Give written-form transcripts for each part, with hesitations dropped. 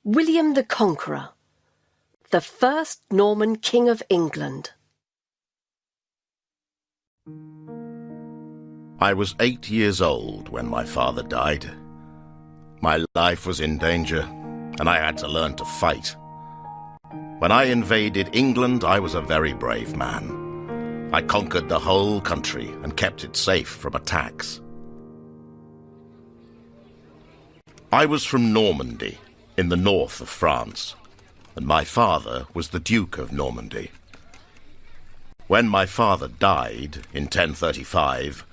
William the Conqueror, the first Norman King of England. I was 8 years old when my father died. My life was in danger, and I had to learn to fight. When I invaded England, I was a very brave man. I conquered the whole country and kept it safe from attacks. I was from Normandy, in the north of France, and my father was the Duke of Normandy. When my father died in 1035,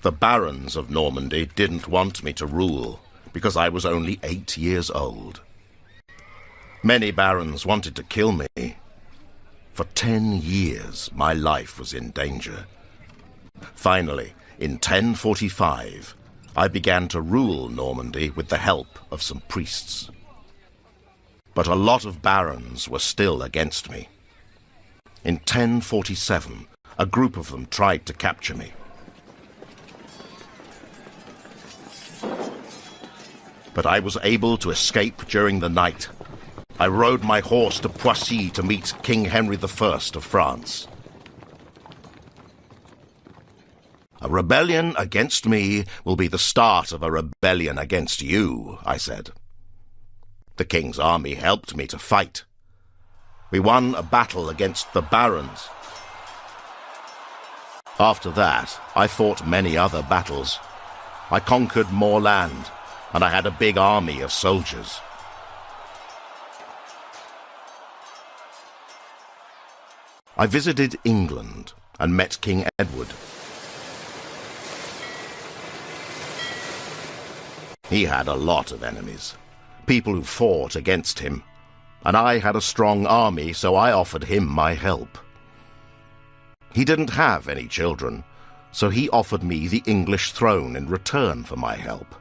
the barons of Normandy didn't want me to rule because I was only 8 years old. Many barons wanted to kill me. For 10 years, my life was in danger. Finally, in 1045, I began to rule Normandy with the help of some priests. But a lot of barons were still against me. In 1047, a group of them tried to capture me. But I was able to escape during the night. I rode my horse to Poissy to meet King Henry I of France. "A rebellion against me will be the start of a rebellion against you," I said. The king's army helped me to fight. We won a battle against the barons. After that, I fought many other battles. I conquered more land, and I had a big army of soldiers. I visited England and met King Edward. He had a lot of enemies, people who fought against him, and I had a strong army, so I offered him my help. He didn't have any children, so he offered me the English throne in return for my help.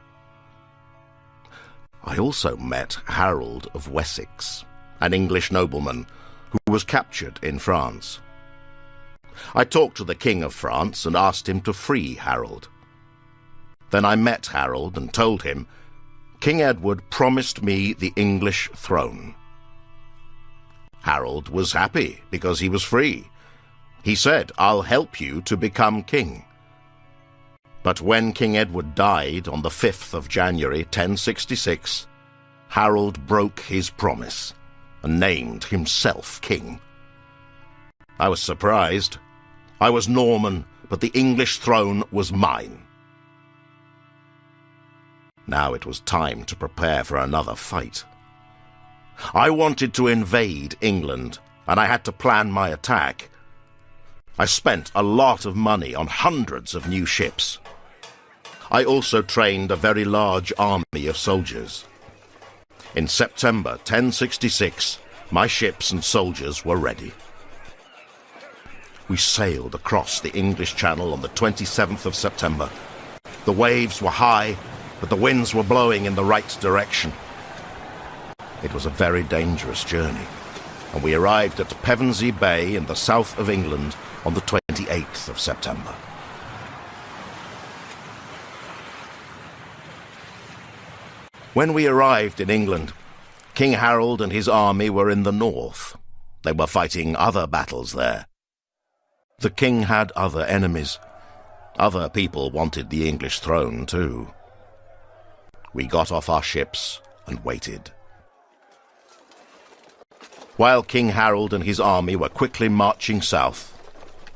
I also met Harold of Wessex, an English nobleman who was captured in France. I talked to the King of France and asked him to free Harold. Then I met Harold and told him, "King Edward promised me the English throne." Harold was happy because he was free. He said, "I'll help you to become king." But when King Edward died on the 5th of January 1066, Harold broke his promise and named himself king. I was surprised. I was Norman, but the English throne was mine. Now it was time to prepare for another fight. I wanted to invade England, and I had to plan my attack. I spent a lot of money on hundreds of new ships. I also trained a very large army of soldiers. In September 1066, my ships and soldiers were ready. We sailed across the English Channel on the 27th of September. The waves were high, but the winds were blowing in the right direction. It was a very dangerous journey, and we arrived at Pevensey Bay in the south of England on the 28th of September. When we arrived in England, King Harold and his army were in the north. They were fighting other battles there. The king had other enemies. Other people wanted the English throne too. We got off our ships and waited. While King Harold and his army were quickly marching south,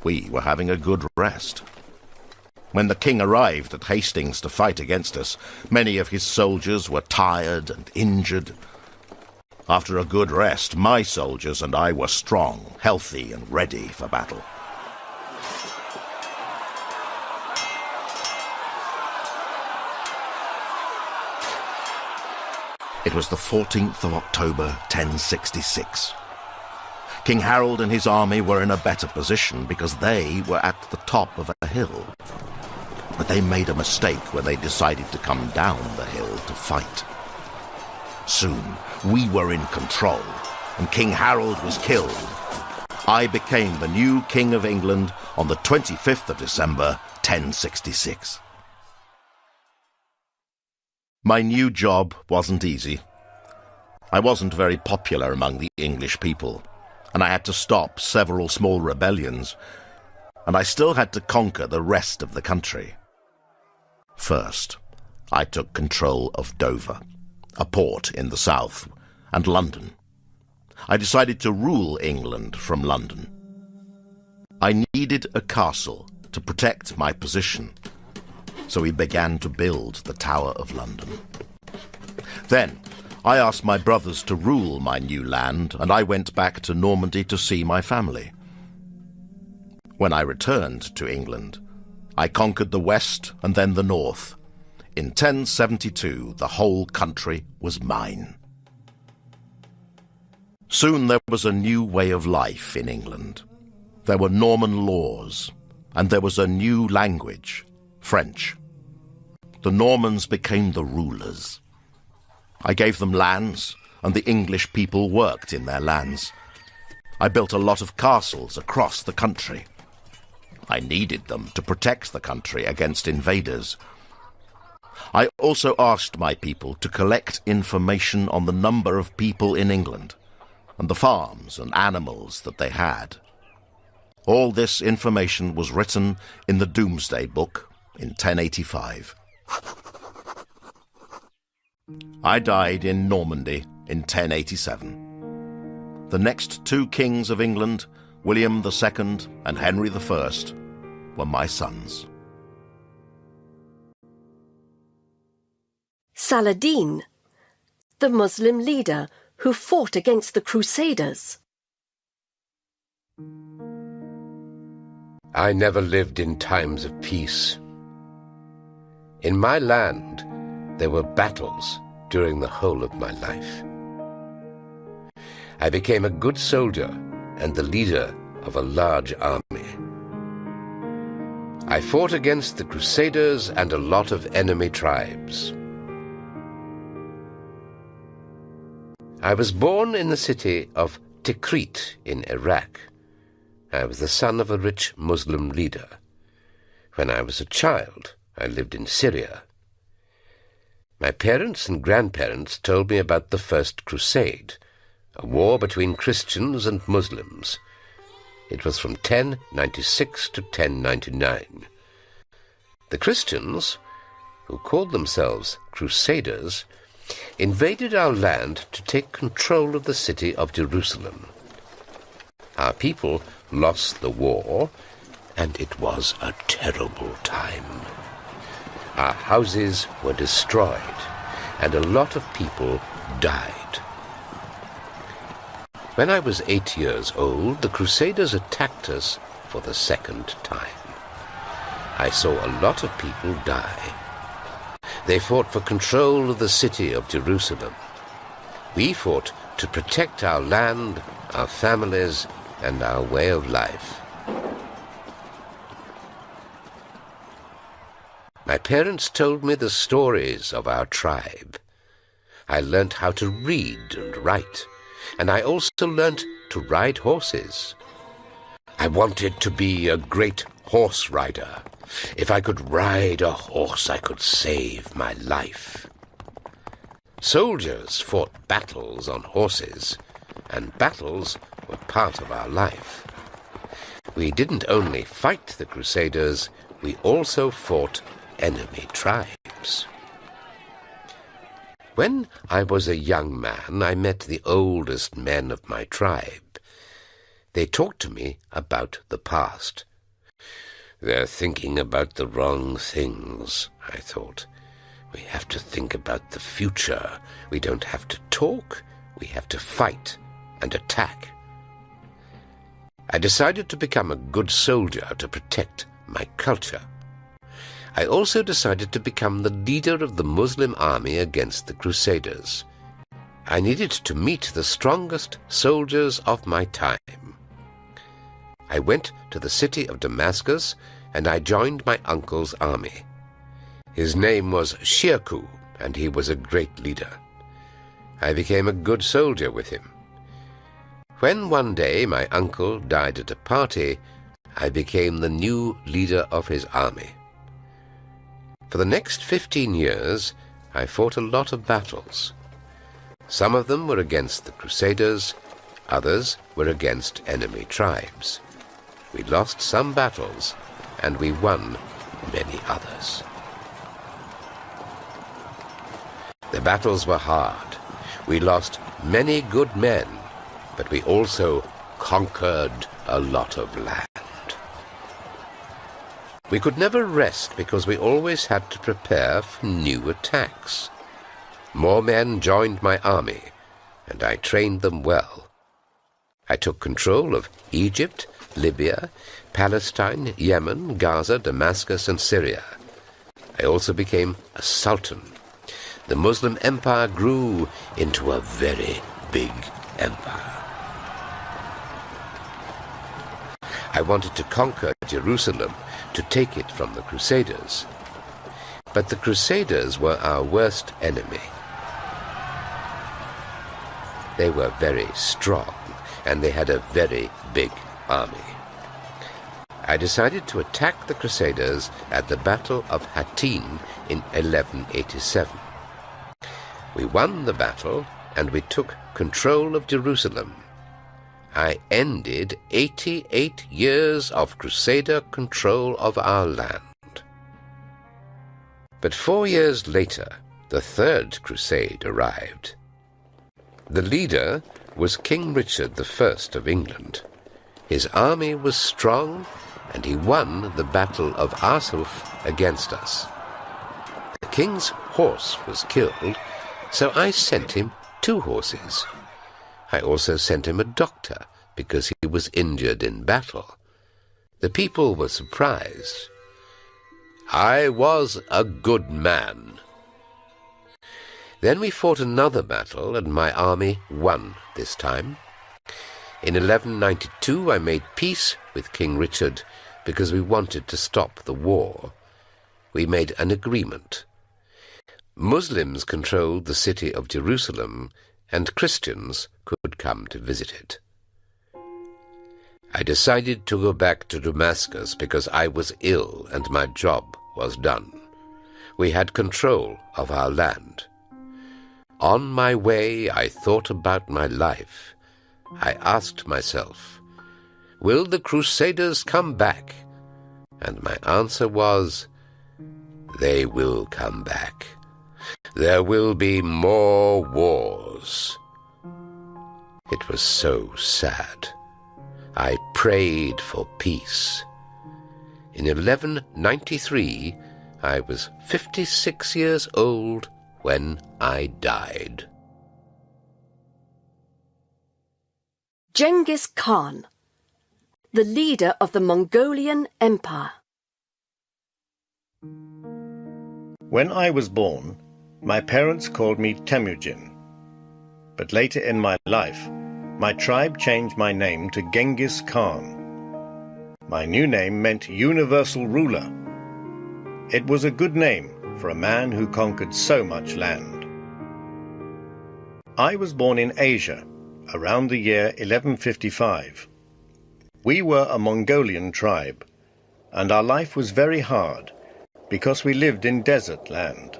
we were having a good rest. When the king arrived at Hastings to fight against us, many of his soldiers were tired and injured. After a good rest, my soldiers and I were strong, healthy, and ready for battle. It was the 14th of October, 1066. King Harold and his army were in a better position because they were at the top of a hill. But they made a mistake when they decided to come down the hill to fight. Soon, we were in control, and King Harold was killed. I became the new King of England on the 25th of December, 1066. My new job wasn't easy. I wasn't very popular among the English people, and I had to stop several small rebellions, and I still had to conquer the rest of the country. First, I took control of Dover, a port in the south, and London. I decided to rule England from London. I needed a castle to protect my position, so we began to build the Tower of London. Then, I asked my brothers to rule my new land, and I went back to Normandy to see my family. When I returned to England, I conquered the west and then the north. In 1072, the whole country was mine. Soon there was a new way of life in England. There were Norman laws, and there was a new language, French. The Normans became the rulers. I gave them lands, and the English people worked in their lands. I built a lot of castles across the country. I needed them to protect the country against invaders. I also asked my people to collect information on the number of people in England, and the farms and animals that they had. All this information was written in the Domesday Book in 1085. I died in Normandy in 1087. The next two kings of England, William II and Henry I, were my sons. Saladin, the Muslim leader who fought against the Crusaders. I never lived in times of peace. In my land, there were battles during the whole of my life. I became a good soldier and the leader of a large army. I fought against the Crusaders and a lot of enemy tribes. I was born in the city of Tikrit in Iraq. I was the son of a rich Muslim leader. When I was a child, I lived in Syria. My parents and grandparents told me about the First Crusade, a war between Christians and Muslims. It was from 1096 to 1099. The Christians, who called themselves Crusaders, invaded our land to take control of the city of Jerusalem. Our people lost the war, and it was a terrible time. Our houses were destroyed, and a lot of people died. When I was 8 years old, the Crusaders attacked us for the second time. I saw a lot of people die. They fought for control of the city of Jerusalem. We fought to protect our land, our families, and our way of life. My parents told me the stories of our tribe. I learnt how to read and write, and I also learnt to ride horses. I wanted to be a great horse rider. If I could ride a horse, I could save my life. Soldiers fought battles on horses, and battles were part of our life. We didn't only fight the Crusaders, we also fought enemy tribes. When I was a young man, I met the oldest men of my tribe. They talked to me about the past. They're thinking about the wrong things, I thought. We have to think about the future. We don't have to talk, we have to fight and attack. I decided to become a good soldier to protect my culture. I also decided to become the leader of the Muslim army against the Crusaders. I needed to meet the strongest soldiers of my time. I went to the city of Damascus, and I joined my uncle's army. His name was Shirkuh, and he was a great leader. I became a good soldier with him. When one day my uncle died at a party, I became the new leader of his army. For the next 15 years, I fought a lot of battles. Some of them were against the Crusaders, others were against enemy tribes. We lost some battles, and we won many others. The battles were hard. We lost many good men, but we also conquered a lot of land. We could never rest because we always had to prepare for new attacks. More men joined my army, and I trained them well. I took control of Egypt, Libya, Palestine, Yemen, Gaza, Damascus, and Syria. I also became a sultan. The Muslim empire grew into a very big empire. I wanted to conquer Jerusalem, to take it from the Crusaders. But the Crusaders were our worst enemy. They were very strong, and they had a very big army. I decided to attack the Crusaders at the Battle of Hattin in 1187. We won the battle, and we took control of Jerusalem. I ended 88 years of Crusader control of our land. But 4 years later, the Third Crusade arrived. The leader was King Richard I of England. His army was strong, and he won the Battle of Arsuf against us. The king's horse was killed, so I sent him 2 horses. I also sent him a doctor because he was injured in battle. The people were surprised. I was a good man. Then we fought another battle, and my army won this time. In 1192 I made peace with King Richard because we wanted to stop the war. We made an agreement. Muslims controlled the city of Jerusalem, and Christians could come to visit it. I decided to go back to Damascus because I was ill and my job was done. We had control of our land. On my way, I thought about my life. I asked myself, will the Crusaders come back? And my answer was, they will come back. There will be more wars. It was so sad. I prayed for peace. In 1193, I was 56 years old when I died. Genghis Khan, the leader of the Mongolian Empire. When I was born, my parents called me Temujin. But later in my life, my tribe changed my name to Genghis Khan. My new name meant universal ruler. It was a good name for a man who conquered so much land. I was born in Asia, around the year 1155. We were a Mongolian tribe, and our life was very hard because we lived in desert land.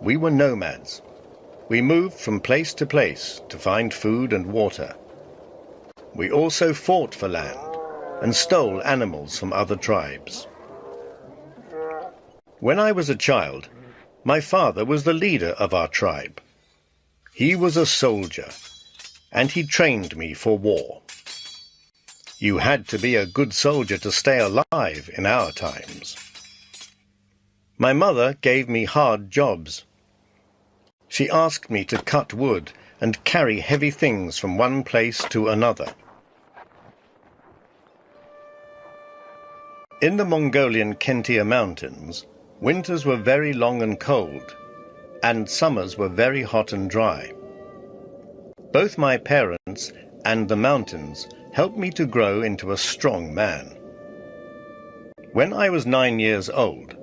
We were nomads. We moved from place to place to find food and water. We also fought for land and stole animals from other tribes. When I was a child, my father was the leader of our tribe. He was a soldier, and he trained me for war. You had to be a good soldier to stay alive in our times. My mother gave me hard jobs. She asked me to cut wood and carry heavy things from one place to another. In the Mongolian Kentia Mountains, winters were very long and cold, and summers were very hot and dry. Both my parents and the mountains helped me to grow into a strong man. When I was 9 years old,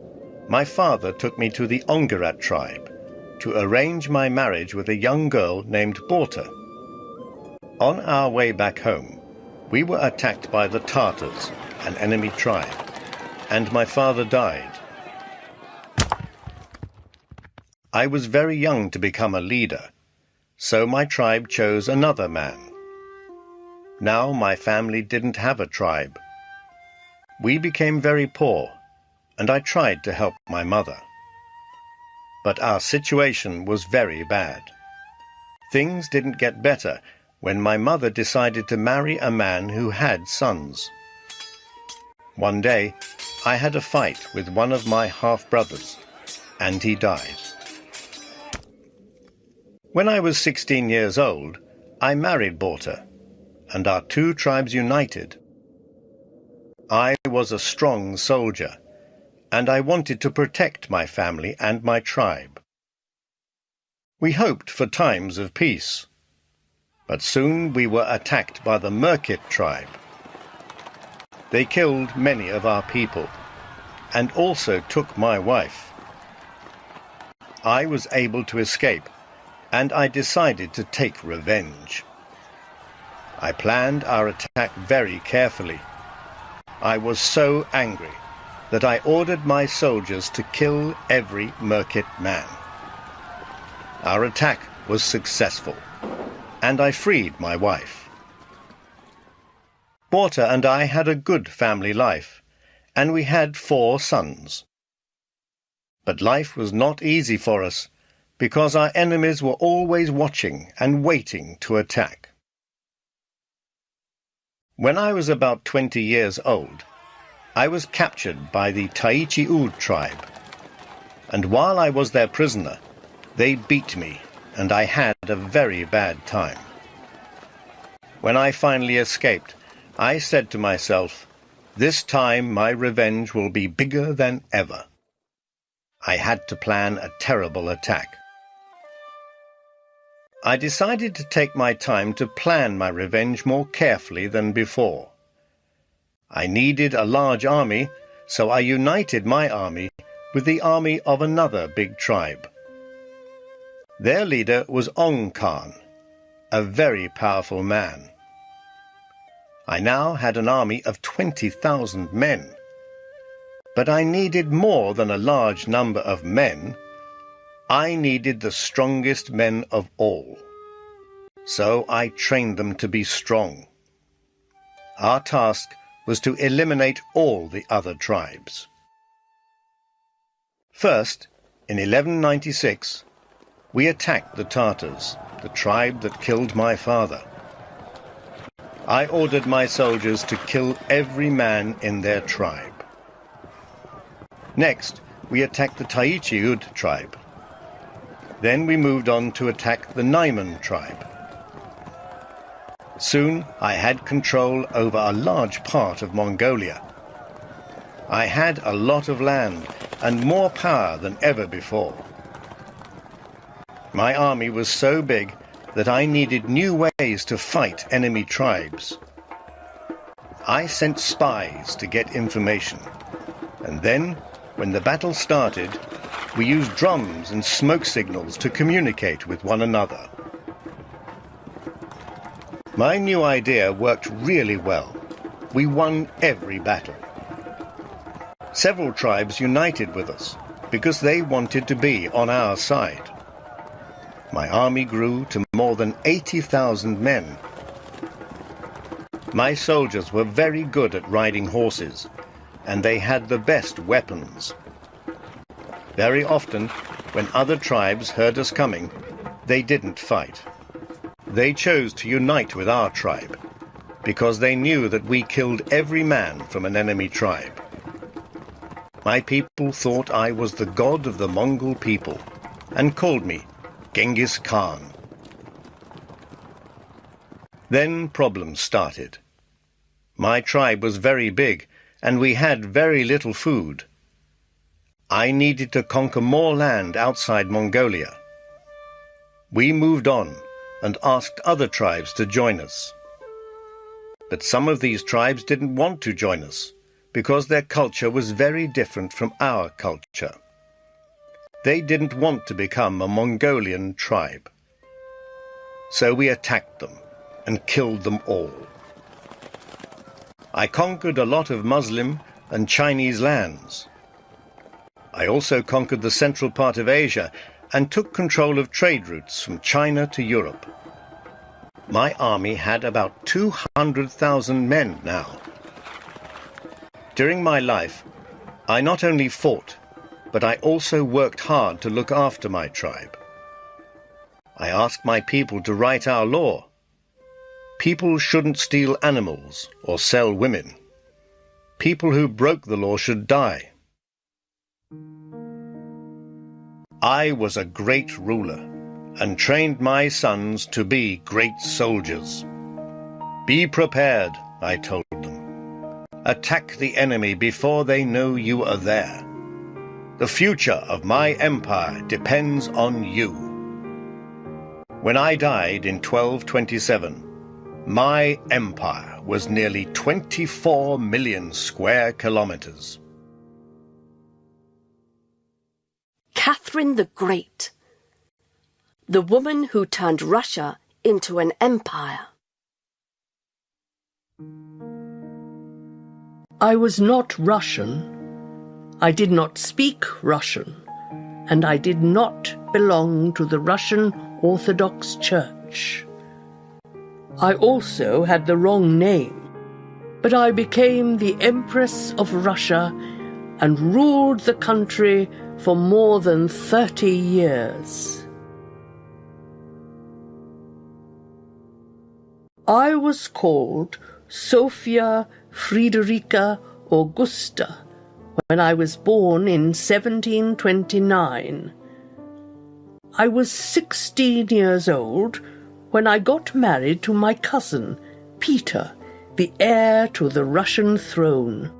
my father took me to the Ongerat tribe to arrange my marriage with a young girl named Borta. On our way back home, we were attacked by the Tartars, an enemy tribe, and my father died. I was very young to become a leader, So my tribe chose another man. Now my family didn't have a tribe. We became very poor, and I tried to help my mother. But our situation was very bad. Things didn't get better when my mother decided to marry a man who had sons. One day, I had a fight with one of my half-brothers, and he died. When I was 16 years old, I married Borta, and our two tribes united. I was a strong soldier, and I wanted to protect my family and my tribe. We hoped for times of peace, but soon we were attacked by the Merkit tribe. They killed many of our people, and also took my wife. I was able to escape, and I decided to take revenge. I planned our attack very carefully. I was so angry that I ordered my soldiers to kill every Merkit man. Our attack was successful, and I freed my wife. Borta and I had a good family life, and we had 4 sons. But life was not easy for us, because our enemies were always watching and waiting to attack. When I was about 20 years old, I was captured by the Taichi Ud tribe, and while I was their prisoner, they beat me, and I had a very bad time. When I finally escaped, I said to myself, "This time my revenge will be bigger than ever." I had to plan a terrible attack. I decided to take my time to plan my revenge more carefully than before. I needed a large army, so I united my army with the army of another big tribe. Their leader was Ong Khan, a very powerful man. I now had an army of 20,000 men. But I needed more than a large number of men. I needed the strongest men of all. So I trained them to be strong. Our task was to eliminate all the other tribes. First, in 1196, we attacked the Tartars, the tribe that killed my father. I ordered my soldiers to kill every man in their tribe. Next, we attacked the Taichi Ud tribe. Then we moved on to attack the Naiman tribe. Soon I had control over a large part of Mongolia. I had a lot of land and more power than ever before. My army was so big that I needed new ways to fight enemy tribes. I sent spies to get information, and then, when the battle started, we used drums and smoke signals to communicate with one another. My new idea worked really well. We won every battle. Several tribes united with us because they wanted to be on our side. My army grew to more than 80,000 men. My soldiers were very good at riding horses, and they had the best weapons. Very often, when other tribes heard us coming, they didn't fight. They chose to unite with our tribe, because they knew that we killed every man from an enemy tribe. My people thought I was the god of the Mongol people, and called me Genghis Khan. Then problems started. My tribe was very big, and we had very little food. I needed to conquer more land outside Mongolia. We moved on and asked other tribes to join us. But some of these tribes didn't want to join us because their culture was very different from our culture. They didn't want to become a Mongolian tribe. So we attacked them and killed them all. I conquered a lot of Muslim and Chinese lands. I also conquered the central part of Asia and took control of trade routes from China to Europe. My army had about 200,000 men now. During my life, I not only fought, but I also worked hard to look after my tribe. I asked my people to write our law. People shouldn't steal animals or sell women. People who broke the law should die. I was a great ruler and trained my sons to be great soldiers. Be prepared, I told them. Attack the enemy before they know you are there. The future of my empire depends on you. When I died in 1227, my empire was nearly 24 million square kilometers. Catherine the Great, the woman who turned Russia into an empire. I was not Russian. I did not speak Russian, and I did not belong to the Russian Orthodox Church. I also had the wrong name, but I became the Empress of Russia and ruled the country for more than 30 years. I was called Sophia Friederica Augusta when I was born in 1729. I was 16 years old when I got married to my cousin, Peter, the heir to the Russian throne.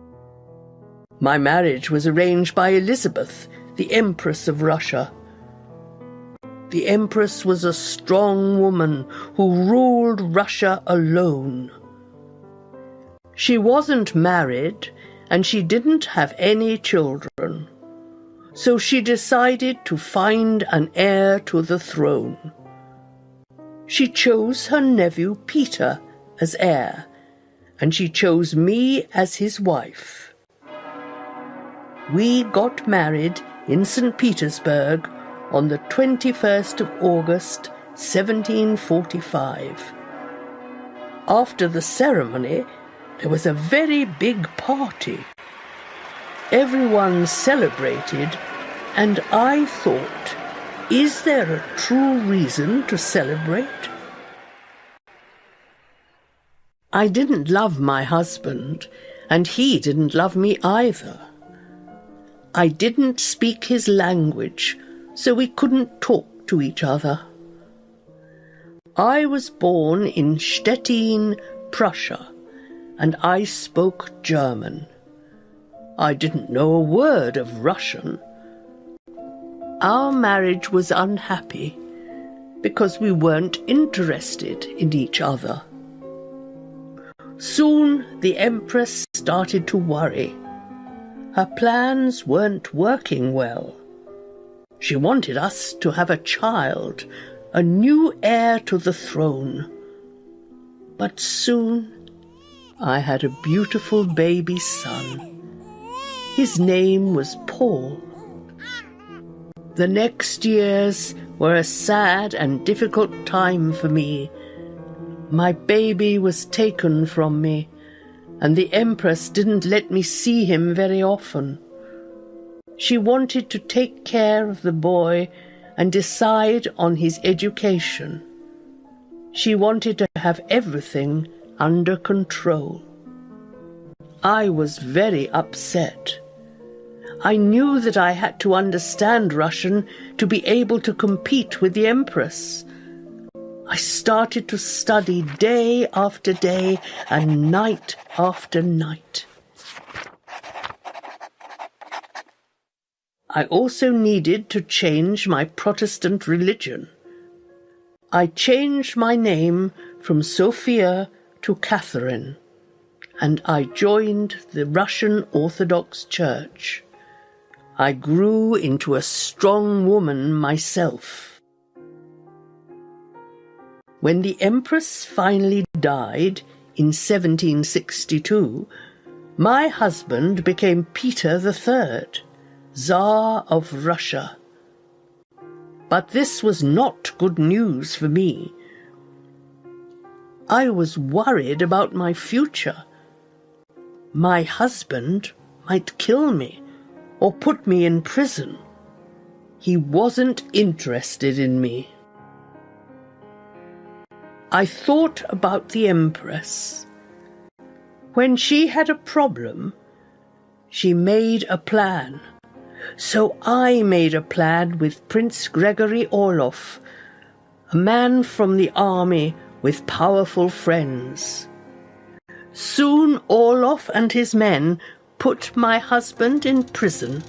My marriage was arranged by Elizabeth, the Empress of Russia. The Empress was a strong woman who ruled Russia alone. She wasn't married, and she didn't have any children. So she decided to find an heir to the throne. She chose her nephew Peter as heir, and she chose me as his wife. We got married in St. Petersburg on the 21st of August, 1745. After the ceremony, there was a very big party. Everyone celebrated, and I thought, is there a true reason to celebrate? I didn't love my husband, and he didn't love me either. I didn't speak his language, so we couldn't talk to each other. I was born in Stettin, Prussia, and I spoke German. I didn't know a word of Russian. Our marriage was unhappy because we weren't interested in each other. Soon the Empress started to worry. Her plans weren't working well. She wanted us to have a child, a new heir to the throne. But soon I had a beautiful baby son. His name was Paul. The next years were a sad and difficult time for me. My baby was taken from me, and the Empress didn't let me see him very often. She wanted to take care of the boy and decide on his education. She wanted to have everything under control. I was very upset. I knew that I had to understand Russian to be able to compete with the Empress. I started to study day after day and night after night. I also needed to change my Protestant religion. I changed my name from Sophia to Catherine, and I joined the Russian Orthodox Church. I grew into a strong woman myself. When the Empress finally died in 1762, my husband became Peter III, Tsar of Russia. But this was not good news for me. I was worried about my future. My husband might kill me or put me in prison. He wasn't interested in me. I thought about the Empress. When she had a problem, she made a plan. So I made a plan with Prince Gregory Orloff, a man from the army with powerful friends. Soon Orloff and his men put my husband in prison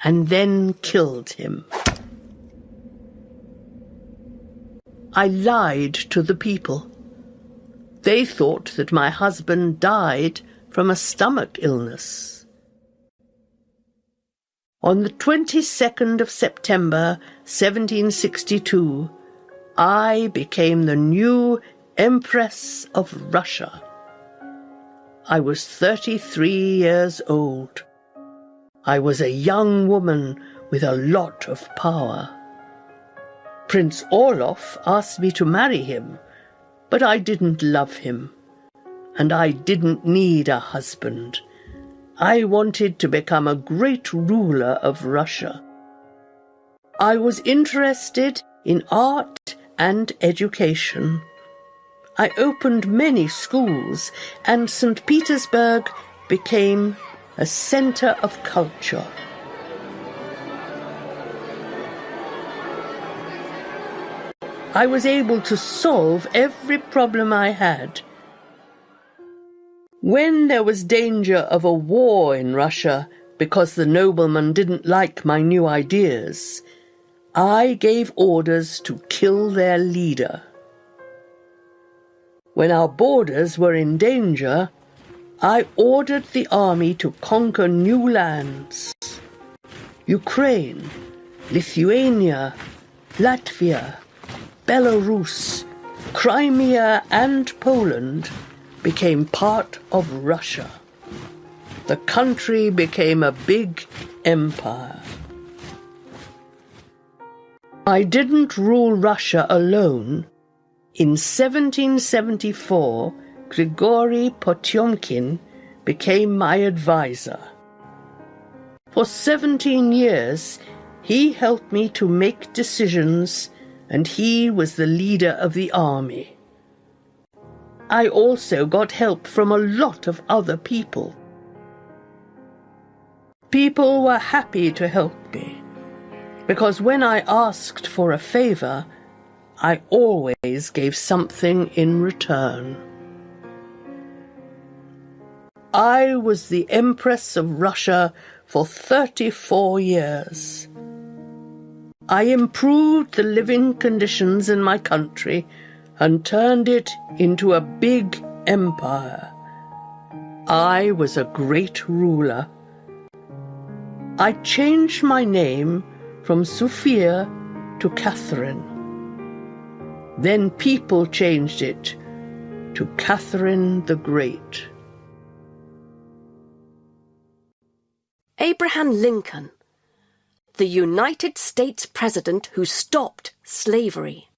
and then killed him. I lied to the people. They thought that my husband died from a stomach illness. On the 22nd of September, 1762, I became the new Empress of Russia. I was 33 years old. I was a young woman with a lot of power. Prince Orloff asked me to marry him, but I didn't love him, and I didn't need a husband. I wanted to become a great ruler of Russia. I was interested in art and education. I opened many schools, and St. Petersburg became a center of culture. I was able to solve every problem I had. When there was danger of a war in Russia because the noblemen didn't like my new ideas, I gave orders to kill their leader. When our borders were in danger, I ordered the army to conquer new lands. Ukraine, Lithuania, Latvia, Belarus, Crimea and Poland became part of Russia. The country became a big empire. I didn't rule Russia alone. In 1774, Grigory Potyomkin became my advisor. For 17 years, he helped me to make decisions, and he was the leader of the army. I also got help from a lot of other people. People were happy to help me, because when I asked for a favor, I always gave something in return. I was the Empress of Russia for 34 years. I improved the living conditions in my country and turned it into a big empire. I was a great ruler. I changed my name from Sophia to Catherine. Then people changed it to Catherine the Great. Abraham Lincoln, the United States President who stopped slavery.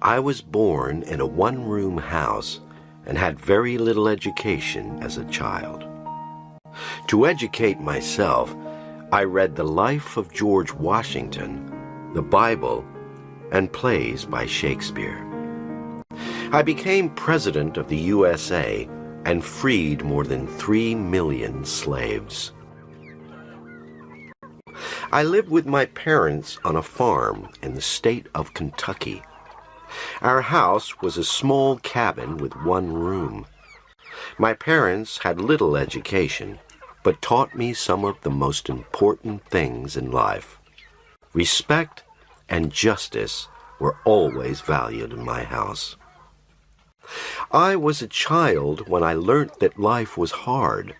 I was born in a one-room house and had very little education as a child. To educate myself, I read the life of George Washington, the Bible, and plays by Shakespeare. I became President of the USA and freed more than 3 million slaves. I lived with my parents on a farm in the state of Kentucky. Our house was a small cabin with one room. My parents had little education, but taught me some of the most important things in life. Respect and justice were always valued in my house. I was a child when I learnt that life was hard.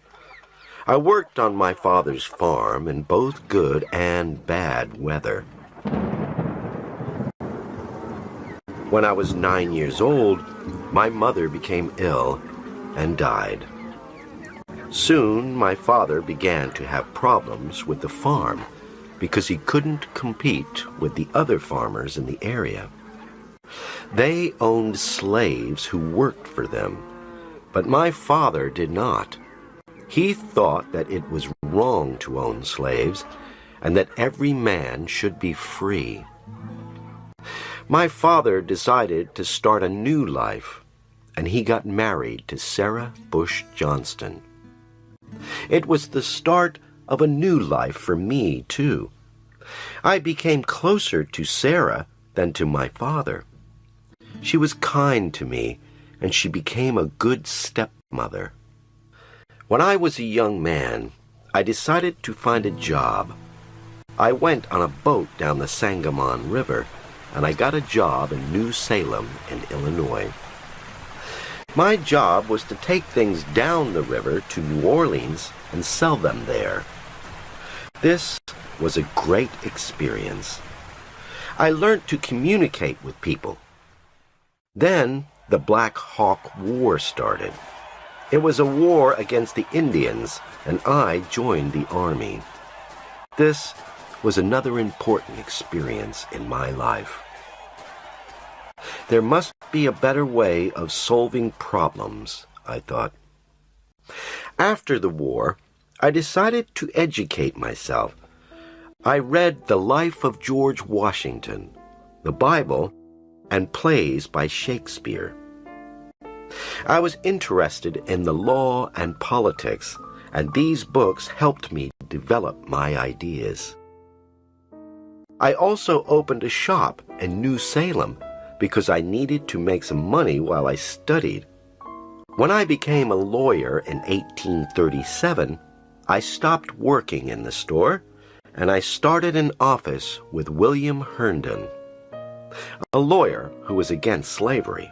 I worked on my father's farm in both good and bad weather. When I was 9 years old, my mother became ill and died. Soon my father began to have problems with the farm because he couldn't compete with the other farmers in the area. They owned slaves who worked for them, but my father did not. He thought that it was wrong to own slaves and that every man should be free. My father decided to start a new life, and he got married to Sarah Bush Johnston. It was the start of a new life for me, too. I became closer to Sarah than to my father. She was kind to me, and she became a good stepmother. When I was a young man, I decided to find a job. I went on a boat down the Sangamon River, and I got a job in New Salem in Illinois. My job was to take things down the river to New Orleans and sell them there. This was a great experience. I learned to communicate with people. Then the Black Hawk War started. It was a war against the Indians, and I joined the army. This was another important experience in my life. There must be a better way of solving problems, I thought. After the war, I decided to educate myself. I read The Life of George Washington, the Bible, and plays by Shakespeare. I was interested in the law and politics, and these books helped me develop my ideas. I also opened a shop in New Salem because I needed to make some money while I studied. When I became a lawyer in 1837, I stopped working in the store, and I started an office with William Herndon, a lawyer who was against slavery.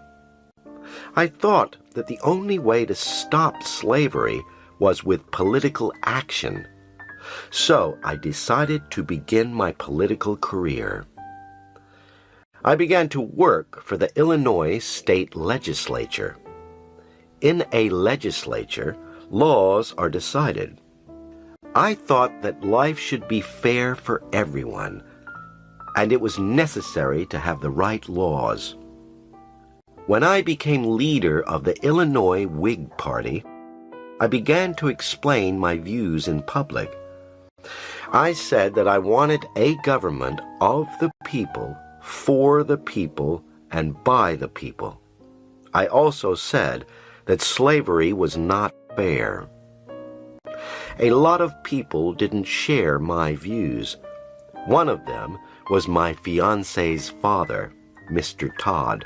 I thought that the only way to stop slavery was with political action, so I decided to begin my political career. I began to work for the Illinois State Legislature. In a legislature, laws are decided. I thought that life should be fair for everyone, and it was necessary to have the right laws. When I became leader of the Illinois Whig Party, I began to explain my views in public. I said that I wanted a government of the people, for the people, and by the people. I also said that slavery was not fair. A lot of people didn't share my views. One of them was my fiancé's father, Mr. Todd.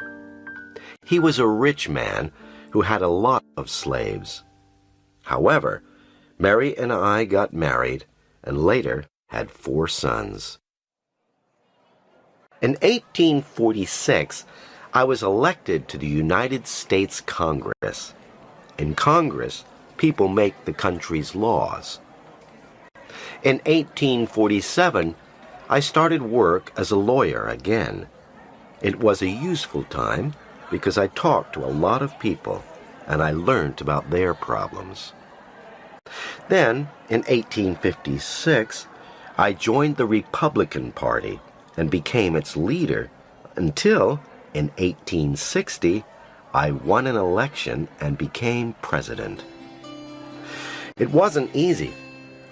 He was a rich man who had a lot of slaves. However, Mary and I got married and later had 4 sons. In 1846, I was elected to the United States Congress. In Congress, people make the country's laws. In 1847, I started work as a lawyer again. It was a useful time because I talked to a lot of people and I learned about their problems. Then, in 1856, I joined the Republican Party and became its leader until, in 1860, I won an election and became president. It wasn't easy.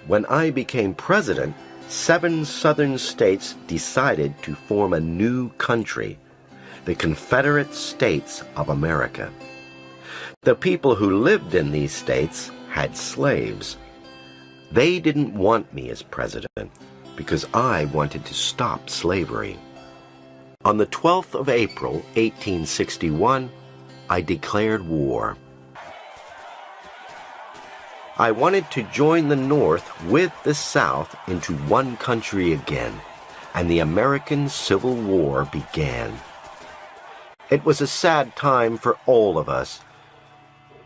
When I became president, 7 southern states decided to form a new country, the Confederate States of America. The people who lived in these states had slaves. They didn't want me as president because I wanted to stop slavery. On the 12th of April, 1861, I declared war. I wanted to join the North with the South into one country again, and the American Civil War began. It was a sad time for all of us.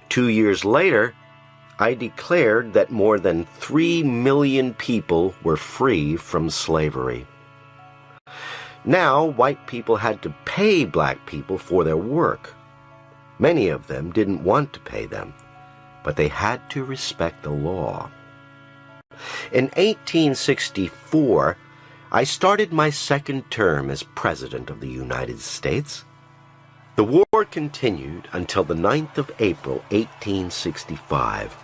2 years later, I declared that more than 3 million people were free from slavery. Now, white people had to pay black people for their work. Many of them didn't want to pay them. but they had to respect the law. In 1864, I started my second term as President of the United States. The war continued until the 9th of April, 1865.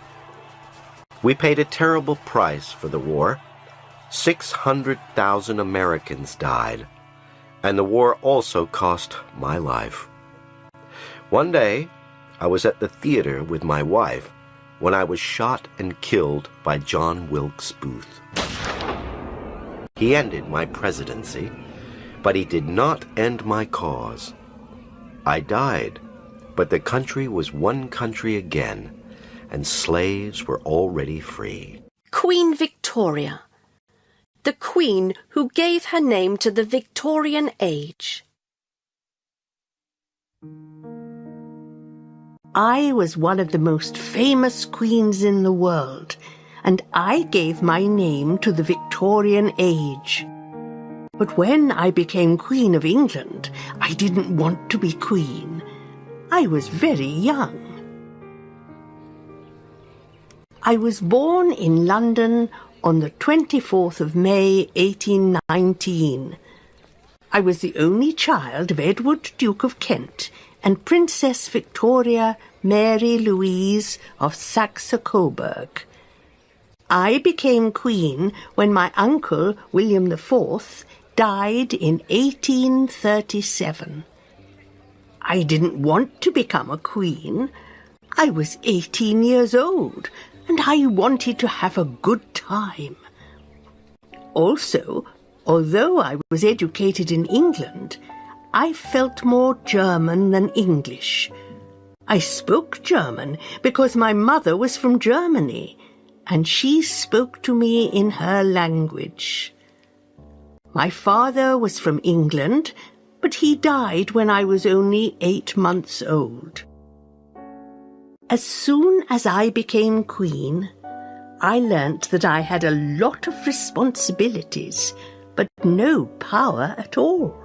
We paid a terrible price for the war. 600,000 Americans died, and the war also cost my life. One day, I was at the theater with my wife when I was shot and killed by John Wilkes Booth. He ended my presidency, but he did not end my cause. I died, but the country was one country again, and slaves were already free. Queen Victoria, the queen who gave her name to the Victorian age. I was one of the most famous queens in the world, and I gave my name to the Victorian age. But when I became Queen of England, I didn't want to be queen. I was very young. I was born in London on the 24th of May, 1819. I was the only child of Edward, Duke of Kent, and Princess Victoria Mary Louise of Saxe-Coburg. I became queen when my uncle, William IV, died in 1837. I didn't want to become a queen. I was 18 years old, and I wanted to have a good time. Also, although I was educated in England, I felt more German than English. I spoke German because my mother was from Germany, and she spoke to me in her language. My father was from England, but he died when I was only 8 months old. As soon as I became queen, I learnt that I had a lot of responsibilities, but no power at all.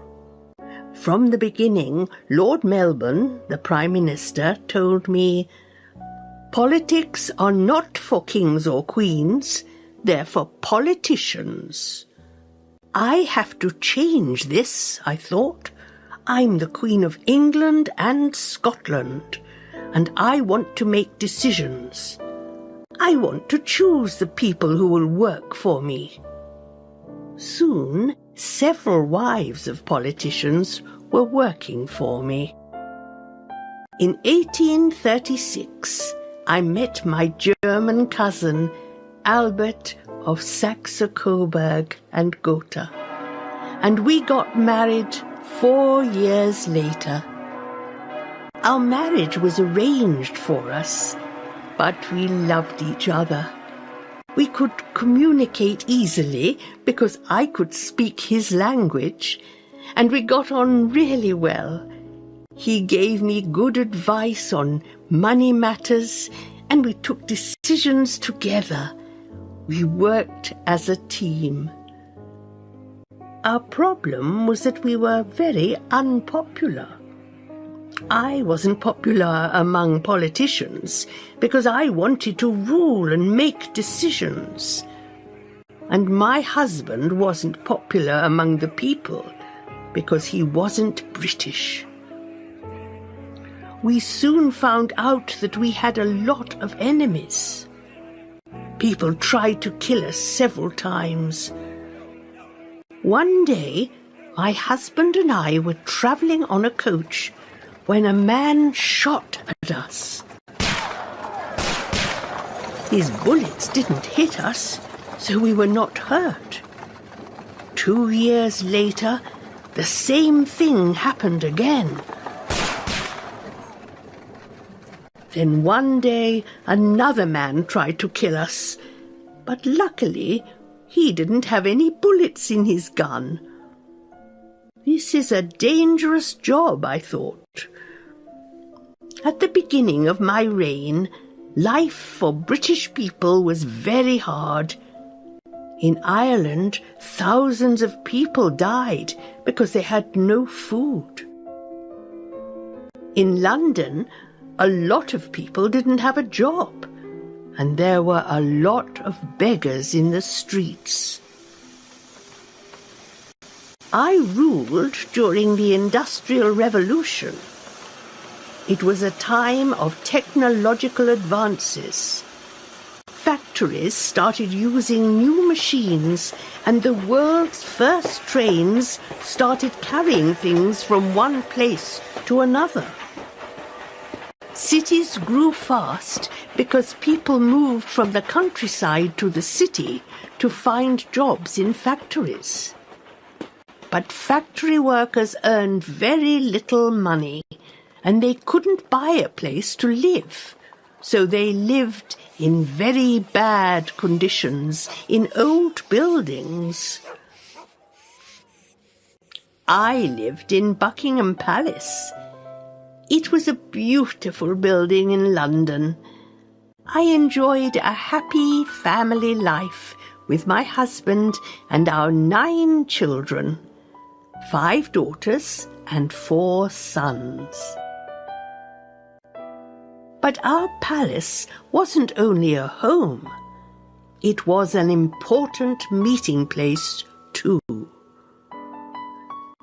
From the beginning, Lord Melbourne, the Prime Minister, told me, "Politics are not for kings or queens, they're for politicians." I have to change this, I thought. I'm the Queen of England and Scotland, and I want to make decisions. I want to choose the people who will work for me. Soon, several wives of politicians were working for me. In 1836, I met my German cousin, Albert of Saxe-Coburg and Gotha, and we got married 4 years later. Our marriage was arranged for us, but we loved each other. We could communicate easily because I could speak his language, and we got on really well. He gave me good advice on money matters, and we took decisions together. We worked as a team. Our problem was that we were very unpopular. I wasn't popular among politicians because I wanted to rule and make decisions. And my husband wasn't popular among the people because he wasn't British. We soon found out that we had a lot of enemies. People tried to kill us several times. One day, my husband and I were travelling on a coach when a man shot at us. His bullets didn't hit us, so we were not hurt. 2 years later, the same thing happened again. Then one day, another man tried to kill us, but luckily, he didn't have any bullets in his gun. This is a dangerous job, I thought. At the beginning of my reign, life for British people was very hard. In Ireland, thousands of people died because they had no food. In London, A lot of people didn't have a job, and there were a lot of beggars in the streets. I ruled during the Industrial Revolution. It was a time of technological advances. Factories started using new machines, and the world's first trains started carrying things from one place to another. Cities grew fast because people moved from the countryside to the city to find jobs in factories. But factory workers earned very little money, and they couldn't buy a place to live, so they lived in very bad conditions in old buildings. I lived in Buckingham Palace. It was a beautiful building in London. I enjoyed a happy family life with my husband and our 9 children, 5 daughters and 4 sons. But our palace wasn't only a home. It was an important meeting place too.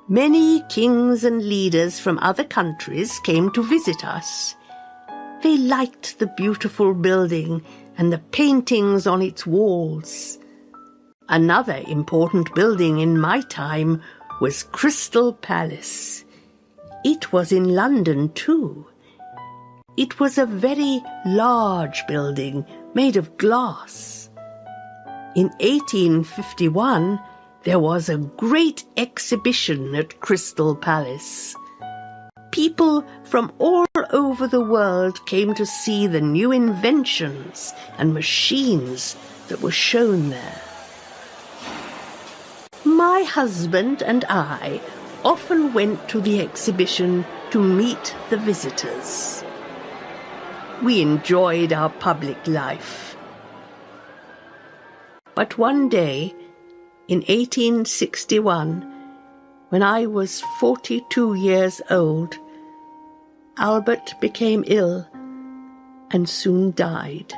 Many kings and leaders from other countries came to visit us. They liked the beautiful building and the paintings on its walls. Another important building in my time was Crystal Palace. It was in London too. It was a very large building made of glass. In 1851, there was a great exhibition at Crystal Palace. People from all over the world came to see the new inventions and machines that were shown there. My husband and I often went to the exhibition to meet the visitors. We enjoyed our public life. But one day, in 1861, when I was 42 years old, Albert became ill and soon died.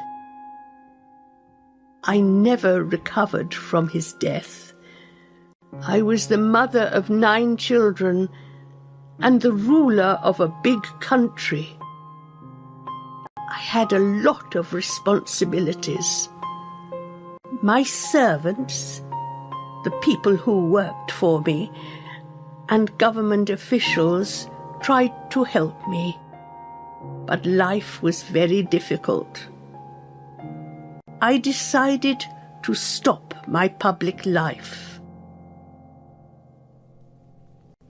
I never recovered from his death. I was the mother of 9 children and the ruler of a big country. I had a lot of responsibilities. My servants, the people who worked for me, and government officials tried to help me, but life was very difficult. I decided to stop my public life.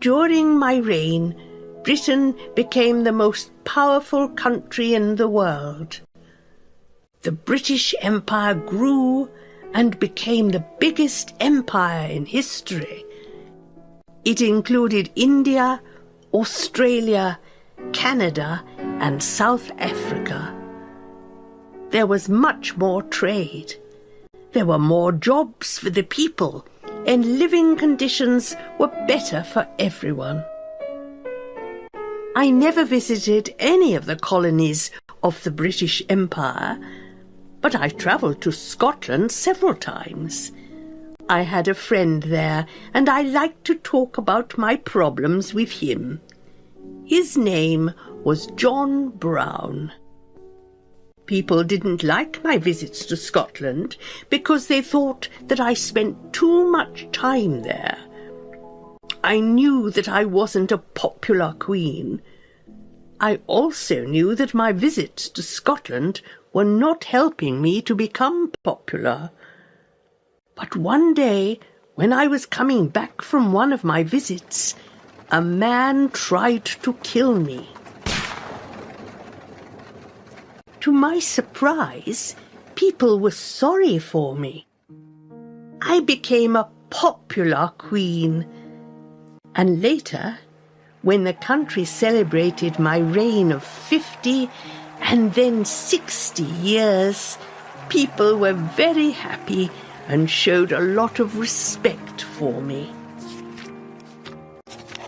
During my reign, Britain became the most powerful country in the world. The British Empire grew and became the biggest empire in history. It included India, Australia, Canada, and South Africa. There was much more trade. There were more jobs for the people, and living conditions were better for everyone. I never visited any of the colonies of the British Empire, but I travelled to Scotland several times. I had a friend there, and I liked to talk about my problems with him. His name was John Brown. People didn't like my visits to Scotland because they thought that I spent too much time there. I knew that I wasn't a popular queen. I also knew that my visits to Scotland were not helping me to become popular. But one day, when I was coming back from one of my visits, a man tried to kill me. To my surprise, people were sorry for me. I became a popular queen, and later, when the country celebrated my reign of 50 and then 60 years, people were very happy and showed a lot of respect for me.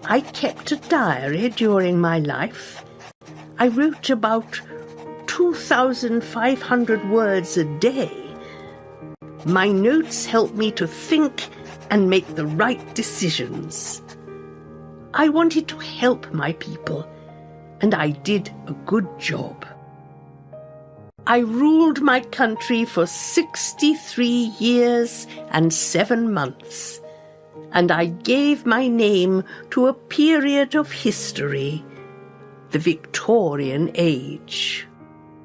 I kept a diary during my life. I wrote about 2,500 words a day. My notes helped me to think and make the right decisions. I wanted to help my people, and I did a good job. I ruled my country for 63 years and 7 months, and I gave my name to a period of history, the Victorian Age.